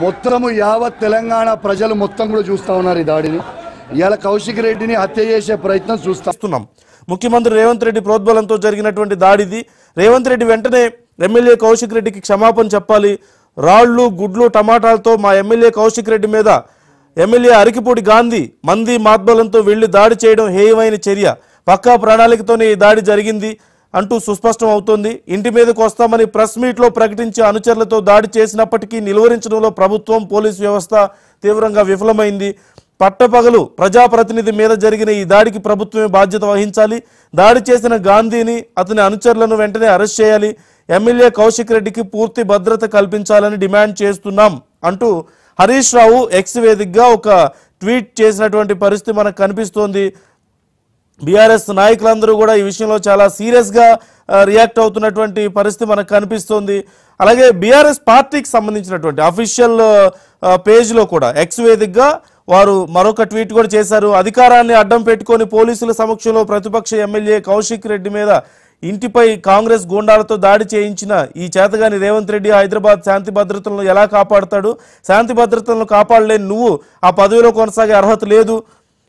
మొత్తము యావత్ తెలంగాణ ప్రజలు మొత్తం కూడా చూస్తా ఉన్నారు ఈ దాడిని. ఇయాల కౌశిక్ రెడ్డిని హత్య చేసే ప్రయత్నం చూస్తున్నాం. ముఖ్యమంత్రి రేవంత్ రెడ్డి ప్రోద్బలంతో జరిగినటువంటి దాడిది. రేవంత్ రెడ్డి వెంటనే ఎమ్మెల్యే కౌశిక్ రెడ్డికి క్షమాపణ చెప్పాలి. రాళ్లు గుడ్లు టమాటాలతో మా ఎమ్మెల్యే కౌశిక్ రెడ్డి మీద ఎమ్మెల్యే అరికిపూడి గాంధీ మంది మాత్బలంతో వెళ్లి దాడి చేయడం హేయమైన చర్య. పక్కా ప్రణాళికతోనే ఈ దాడి జరిగింది అంటూ సుస్పష్టం అవుతోంది. ఇంటి మీదకు వస్తామని ప్రెస్ మీట్లో ప్రకటించి అనుచరులతో దాడి చేసినప్పటికీ నిలువరించడంలో ప్రభుత్వం పోలీసు వ్యవస్థ తీవ్రంగా విఫలమైంది. పట్టపగలు ప్రజాప్రతినిధి మీద జరిగిన ఈ దాడికి ప్రభుత్వమే బాధ్యత వహించాలి. దాడి చేసిన గాంధీని అతని అనుచరులను వెంటనే అరెస్ట్ చేయాలి. ఎమ్మెల్యే కౌశిక్ రెడ్డికి పూర్తి భద్రత కల్పించాలని డిమాండ్ చేస్తున్నాం అంటూ హరీష్ రావు ఎక్స్ వేదికగా ఒక ట్వీట్ చేసినటువంటి పరిస్థితి మనకు కనిపిస్తోంది. బీఆర్ఎస్ నాయకులందరూ కూడా ఈ విషయంలో చాలా సీరియస్గా రియాక్ట్ అవుతున్నటువంటి పరిస్థితి మనకు కనిపిస్తోంది. అలాగే బీఆర్ఎస్ పార్టీకి సంబంధించినటువంటి అఫీషియల్ పేజ్లో కూడా ఎక్స్ వేదికగా వారు మరొక ట్వీట్ కూడా చేశారు. అధికారాన్ని అడ్డం పెట్టుకొని పోలీసుల సమక్షంలో ప్రతిపక్ష ఎమ్మెల్యే కౌశిక్ రెడ్డి మీద ఇంటిపై కాంగ్రెస్ గూండాలతో దాడి చేయించిన ఈ చేతగాని రేవంత్ రెడ్డి హైదరాబాద్ శాంతి భద్రతలను ఎలా కాపాడుతాడు? శాంతి భద్రతలను కాపాడలేని నువ్వు ఆ పదవిలో కొనసాగే అర్హత లేదు.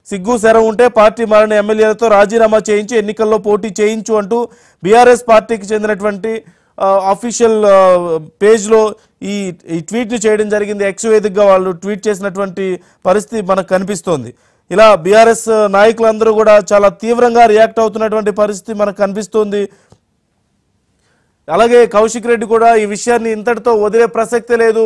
సిగ్గు శరం ఉంటే పార్టీ మారిన ఎమ్మెల్యేలతో రాజీనామా చేయించి ఎన్నికల్లో పోటీ చేయించు అంటూ బీఆర్ఎస్ పార్టీకి చెందినటువంటి అఫీషియల్ పేజ్లో ఈ ట్వీట్ని చేయడం జరిగింది. ఎక్స్ వేదికగా వాళ్ళు ట్వీట్ చేసినటువంటి పరిస్థితి మనకు కనిపిస్తోంది. ఇలా బీఆర్ఎస్ నాయకులందరూ కూడా చాలా తీవ్రంగా రియాక్ట్ అవుతున్నటువంటి పరిస్థితి మనకు కనిపిస్తోంది. అలాగే కౌశిక్ రెడ్డి కూడా ఈ విషయాన్ని ఇంతటితో వదిలే ప్రసక్తే లేదు.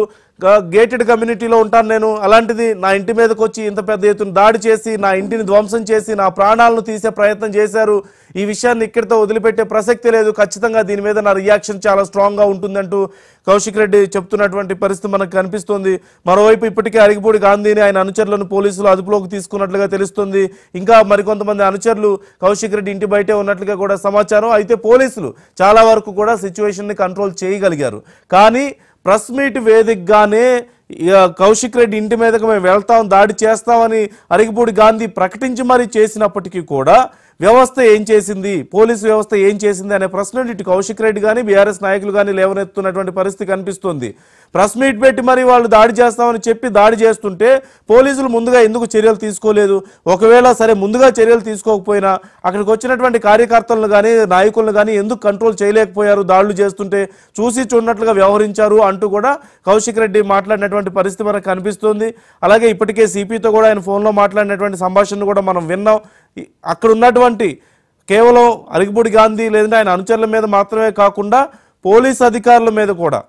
గేటెడ్ కమ్యూనిటీలో ఉంటాను నేను, అలాంటిది నా ఇంటి మీదకి వచ్చి ఇంత పెద్ద ఎత్తున దాడి చేసి నా ఇంటిని ధ్వంసం చేసి నా ప్రాణాలను తీసే ప్రయత్నం చేశారు. ఈ విషయాన్ని ఇక్కడితో వదిలిపెట్టే ప్రసక్తి లేదు. ఖచ్చితంగా దీని మీద నా రియాక్షన్ చాలా స్ట్రాంగ్గా ఉంటుందంటూ కౌశిక్ రెడ్డి చెప్తున్నటువంటి పరిస్థితి మనకు కనిపిస్తోంది. మరోవైపు ఇప్పటికే అరికిపూడి గాంధీని ఆయన అనుచరులను పోలీసులు అదుపులోకి తీసుకున్నట్లుగా తెలుస్తుంది. ఇంకా మరికొంతమంది అనుచరులు కౌశిక్ రెడ్డి ఇంటి బయటే ఉన్నట్లుగా కూడా సమాచారం. అయితే పోలీసులు చాలా వరకు కూడా సిచ్యువేషన్ని కంట్రోల్ చేయగలిగారు. కానీ ప్రెస్ మీట్ వేదికగానే కౌశిక్ రెడ్డి ఇంటి మీదకి మేము వెళ్తాం, దాడి చేస్తామని అరికిపూడి గాంధీ ప్రకటించి మరీ చేసినప్పటికీ కూడా వ్యవస్థ ఏం చేసింది, పోలీసు వ్యవస్థ ఏం చేసింది అనే ప్రశ్నలు ఇటు కౌశిక్ రెడ్డి కానీ బీఆర్ఎస్ నాయకులు కానీ లేవనెత్తున్నటువంటి పరిస్థితి కనిపిస్తుంది. ప్రెస్ మీట్ పెట్టి మరి వాళ్ళు దాడి చేస్తామని చెప్పి దాడి చేస్తుంటే పోలీసులు ముందుగా ఎందుకు చర్యలు తీసుకోలేదు? ఒకవేళ సరే ముందుగా చర్యలు తీసుకోకపోయినా అక్కడికి వచ్చినటువంటి కార్యకర్తలను కానీ నాయకులను కానీ ఎందుకు కంట్రోల్ చేయలేకపోయారు? దాడులు చేస్తుంటే చూసి చూడనట్లుగా వ్యవహరించారు అంటూ కూడా కౌశిక్ రెడ్డి మాట్లాడినటువంటి పరిస్థితి మనకు కనిపిస్తుంది. అలాగే ఇప్పటికే సిపితో కూడా ఆయన ఫోన్లో మాట్లాడినటువంటి సంభాషణను కూడా మనం విన్నాం. అక్కడ ఉన్నటువంటి కేవలం అరికిపూడి గాంధీ లేదంటే ఆయన అనుచరుల మీద మాత్రమే కాకుండా పోలీస్ అధికారుల మీద కూడా,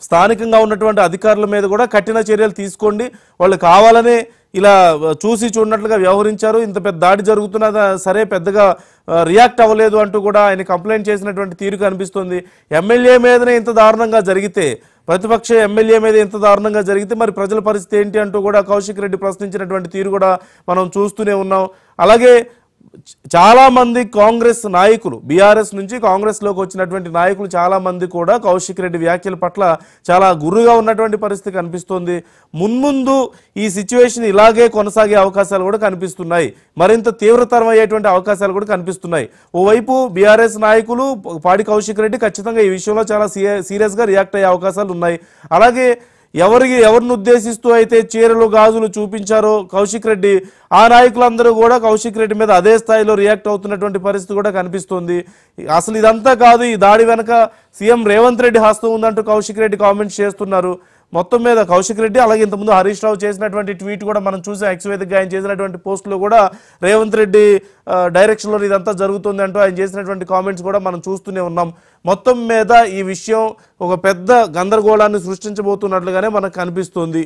స్థానికంగా ఉన్నటువంటి అధికారుల మీద కూడా కఠిన చర్యలు తీసుకోండి, వాళ్ళు కావాలనే ఇలా చూసి చూడనట్లుగా వ్యవహరించారు, ఇంత పెద్ద దాడి జరుగుతున్నా సరే పెద్దగా రియాక్ట్ అవ్వలేదు అంటూ కూడా ఆయన కంప్లైంట్ చేసినటువంటి తీరు కనిపిస్తుంది. ఎమ్మెల్యే మీదనే ఇంత దారుణంగా జరిగితే, ప్రతిపక్ష ఎమ్మెల్యే మీద ఇంత దారుణంగా జరిగితే మరి ప్రజల పరిస్థితి ఏంటి అంటూ కూడా కౌశిక్ రెడ్డి ప్రశ్నించినటువంటి తీరు కూడా మనం చూస్తూనే ఉన్నాం. అలాగే చాలామంది కాంగ్రెస్ నాయకులు, బీఆర్ఎస్ నుంచి కాంగ్రెస్లోకి వచ్చినటువంటి నాయకులు చాలామంది కూడా కౌశిక్ రెడ్డి వ్యాఖ్యల పట్ల చాలా గుర్రుగా ఉన్నటువంటి పరిస్థితి కనిపిస్తోంది. మున్ముందు ఈ సిచ్యువేషన్ ఇలాగే కొనసాగే అవకాశాలు కూడా కనిపిస్తున్నాయి, మరింత తీవ్రతరం అయ్యేటువంటి అవకాశాలు కూడా కనిపిస్తున్నాయి. ఓవైపు బీఆర్ఎస్ నాయకులు పాడి కౌశిక్ రెడ్డి ఖచ్చితంగా ఈ విషయంలో చాలా సీరియస్గా రియాక్ట్ అయ్యే అవకాశాలు ఉన్నాయి. అలాగే ఎవరిని ఉద్దేశిస్తూ అయితే చీరలు గాజులు చూపించారో కౌశిక్ రెడ్డి, ఆ నాయకులందరూ కూడా కౌశిక్ రెడ్డి మీద అదే స్థాయిలో రియాక్ట్ అవుతున్నటువంటి పరిస్థితి కూడా కనిపిస్తుంది. అసలు ఇదంతా కాదు, ఈ దాడి వెనక సీఎం రేవంత్ రెడ్డి హస్తం ఉందంటూ కౌశిక్ రెడ్డి కామెంట్స్ చేస్తున్నారు. మొత్తం మీద కౌశిక్ రెడ్డి అలాగే ఇంతకుముందు హరీష్ రావు చేసినటువంటి ట్వీట్ కూడా మనం చూసాం. ఎక్స్ వేదికగా ఆయన చేసినటువంటి పోస్టులో కూడా రేవంత్ రెడ్డి డైరెక్షన్లో ఇదంతా జరుగుతుంది అంటూ ఆయన చేసినటువంటి కామెంట్స్ కూడా మనం చూస్తూనే ఉన్నాం. మొత్తం మీద ఈ విషయం ఒక పెద్ద గందరగోళాన్ని సృష్టించబోతున్నట్లుగానే మనకు కనిపిస్తుంది.